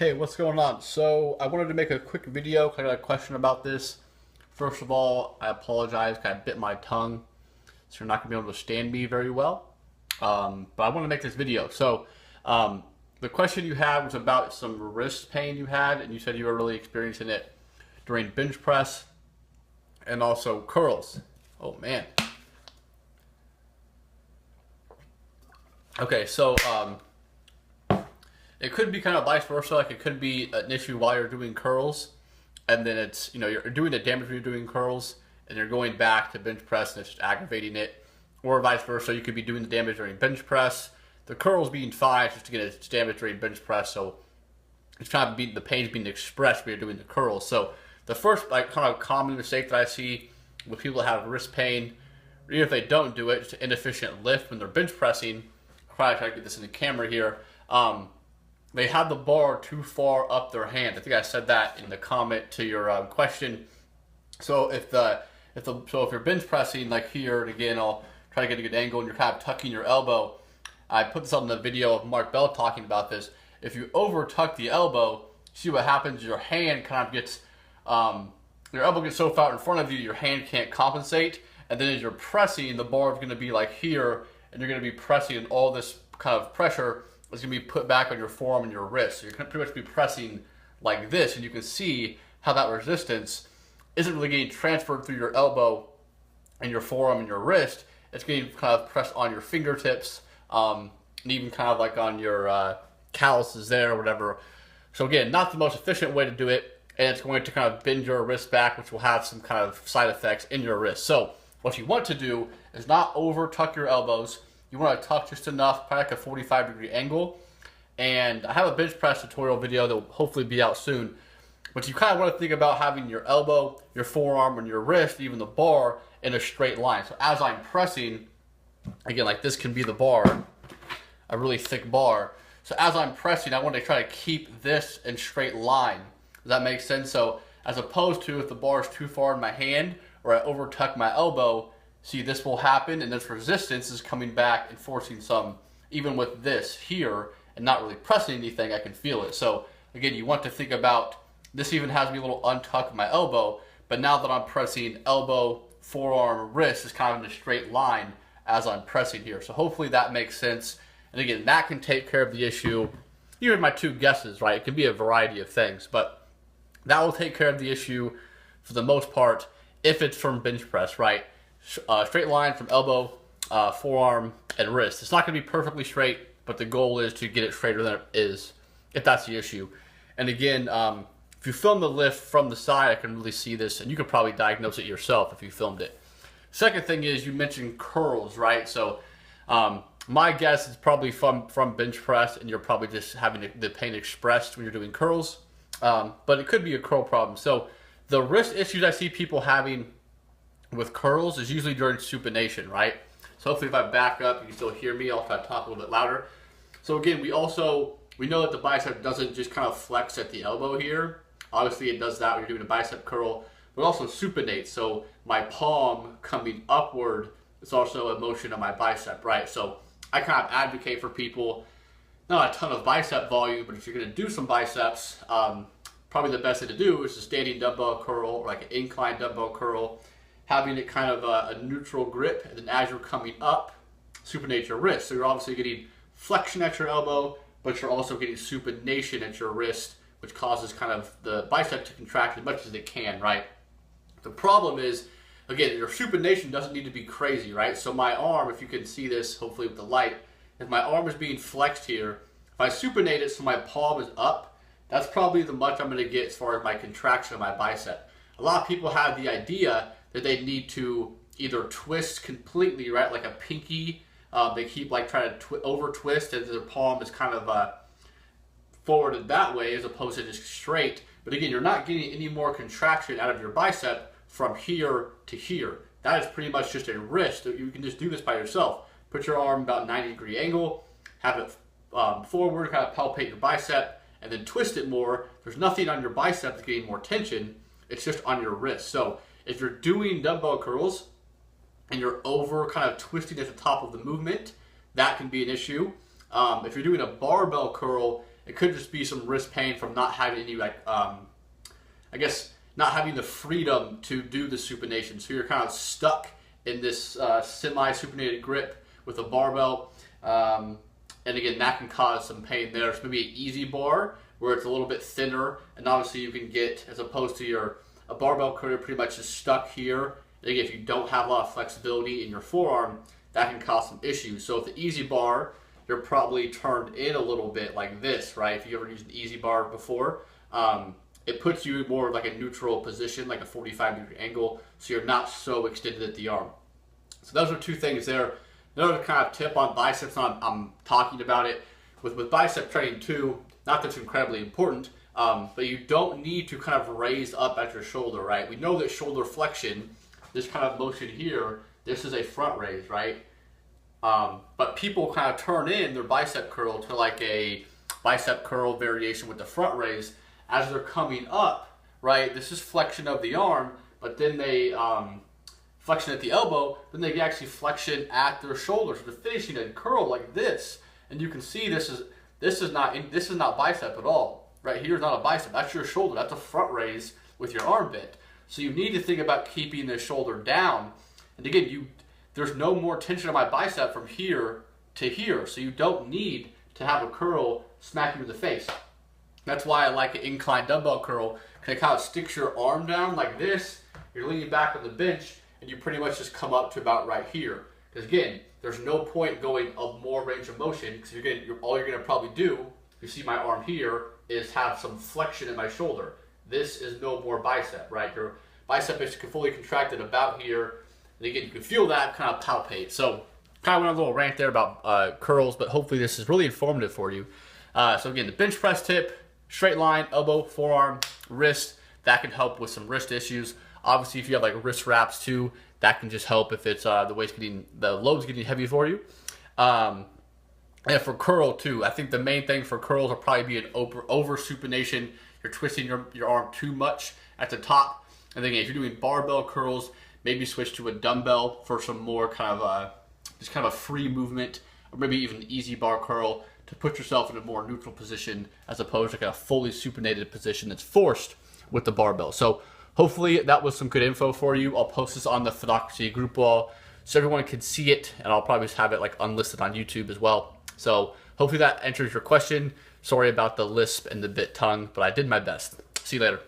Hey, what's going on? So I wanted to make a quick video. I got a question about this. First of all, I apologize. I bit my tongue, so you're not gonna be able to understand me very well. But I want to make this video. The question you had was about some wrist pain you had, and you said you were really experiencing it during bench press and also curls. Oh man. Okay, it could be kind of vice versa. Like it could be an issue while you're doing curls, and then it's you're doing the damage when you're doing curls, and you're going back to bench press, and it's just aggravating it. Or vice versa, you could be doing the damage during bench press, the curls being fine, just to get its damage during bench press. So it's kind of the pain's being expressed when you're doing the curls. So the first kind of common mistake that I see with people that have wrist pain, or even if they don't do it, it's an inefficient lift when they're bench pressing. I'll probably try to get this in the camera here. They have the bar too far up their hand. I think I said that in the comment to your question. So if you're bench pressing like here, and again I'll try to get a good angle, and you're kind of tucking your elbow. I put this on the video of Mark Bell talking about this. If you over tuck the elbow, see what happens. Your hand kind of gets your elbow gets so far in front of you, your hand can't compensate, and then as you're pressing, the bar is going to be like here, and you're going to be pressing, and all this kind of pressure is going to be put back on your forearm and your wrist. So you're going to pretty much be pressing like this, and you can see how that resistance isn't really getting transferred through your elbow and your forearm and your wrist. It's getting kind of pressed on your fingertips, and even kind of like on your calluses there or whatever. So again, not the most efficient way to do it, and it's going to kind of bend your wrist back, which will have some kind of side effects in your wrist. So what you want to do is not over tuck your elbows. You want to tuck just enough, probably like a 45-degree angle. And I have a bench press tutorial video that will hopefully be out soon. But you kind of want to think about having your elbow, your forearm, and your wrist, even the bar, in a straight line. So as I'm pressing, again, like this can be the bar, a really thick bar. So as I'm pressing, I want to try to keep this in straight line. Does that make sense? So as opposed to if the bar is too far in my hand, or I over tuck my elbow, see, this will happen, and this resistance is coming back and forcing some, even with this here, and not really pressing anything, I can feel it. So again, you want to think about, this even has me a little untuck of my elbow, but now that I'm pressing elbow, forearm, wrist is kind of in a straight line as I'm pressing here. So hopefully that makes sense. And again, that can take care of the issue. You heard my two guesses, right? It can be a variety of things, but that will take care of the issue for the most part if it's from bench press, right? Straight line from elbow, forearm, and wrist. It's not going to be perfectly straight, but the goal is to get it straighter than it is, if that's the issue. And again, if you film the lift from the side, I can really see this, and you could probably diagnose it yourself if you filmed it. Second thing is, you mentioned curls, right? So my guess is probably from bench press, and you're probably just having the pain expressed when you're doing curls. But it could be a curl problem. So the wrist issues I see people having with curls is usually during supination, right? So hopefully if I back up, you can still hear me. I'll try to talk a little bit louder. So again, we know that the bicep doesn't just kind of flex at the elbow here. Obviously it does that when you're doing a bicep curl, but also supinates. So my palm coming upward is also a motion of my bicep, right? So I kind of advocate for people, not a ton of bicep volume, but if you're going to do some biceps, probably the best thing to do is a standing dumbbell curl, or like an incline dumbbell curl, having it kind of a neutral grip, and then as you're coming up, supinate your wrist. So you're obviously getting flexion at your elbow, but you're also getting supination at your wrist, which causes kind of the bicep to contract as much as it can, right? The problem is, again, your supination doesn't need to be crazy, right? So my arm, if you can see this, hopefully with the light, if my arm is being flexed here, if I supinate it so my palm is up, that's probably the much I'm going to get as far as my contraction of my bicep. A lot of people have the idea that they need to either twist completely, right, like a pinky. They keep like trying to over twist, and their palm is kind of forwarded that way as opposed to just straight. But again, you're not getting any more contraction out of your bicep from here to here. That is pretty much just a wrist. You can just do this by yourself. Put your arm about 90-degree angle, have it forward, kind of palpate your bicep, and then twist it more. There's nothing on your bicep that's getting more tension. It's just on your wrist. So if you're doing dumbbell curls and you're over kind of twisting at the top of the movement, that can be an issue. If you're doing a barbell curl it could just be some wrist pain from not having any, like, I guess, not having the freedom to do the supination. So you're kind of stuck in this semi-supinated grip with a barbell. And again, that can cause some pain there. So maybe an easy bar where it's a little bit thinner, and obviously you can get, as opposed to a barbell curl, you're pretty much just stuck here. And again, if you don't have a lot of flexibility in your forearm, that can cause some issues. So with the easy bar, you're probably turned in a little bit like this, right? If you ever used an easy bar before, it puts you in more like a neutral position, like a 45-degree angle, so you're not so extended at the arm. So those are two things there. Another kind of tip on biceps, I'm talking about it with bicep training too, not that it's incredibly important, but you don't need to kind of raise up at your shoulder, right? We know that shoulder flexion, this kind of motion here, this is a front raise, right? But people kind of turn in their bicep curl to like a bicep curl variation with the front raise as they're coming up, right? This is flexion of the arm, but then they flexion at the elbow, then they actually flexion at their shoulder. So they're finishing a curl like this, and you can see this is not bicep at all. Right here is not a bicep. That's your shoulder. That's a front raise with your arm bent. So you need to think about keeping the shoulder down. And again, there's no more tension on my bicep from here to here. So you don't need to have a curl smack you in the face. That's why I like an incline dumbbell curl, because it kind of sticks your arm down like this. You're leaning back on the bench, and you pretty much just come up to about right here. Because again, there's no point going of more range of motion, because all you're going to probably do, you see my arm here, is have some flexion in my shoulder. This is no more bicep, right? Your bicep is fully contracted about here, and again, you can feel that kind of palpate. So kind of went on a little rant there about curls, but hopefully this is really informative for you. So again, the bench press tip, straight line, elbow, forearm, wrist, that can help with some wrist issues. Obviously, if you have like wrist wraps too, that can just help if it's the load's getting heavy for you. And for curl too, I think the main thing for curls will probably be an over supination. You're twisting your arm too much at the top. And then again, if you're doing barbell curls, maybe switch to a dumbbell for some more kind of just kind of a free movement, or maybe even an easy bar curl to put yourself in a more neutral position as opposed to like a fully supinated position that's forced with the barbell. So hopefully that was some good info for you. I'll post this on the Photocracy group wall so everyone can see it, and I'll probably just have it like unlisted on YouTube as well. So hopefully that answers your question. Sorry about the lisp and the bit tongue, but I did my best. See you later.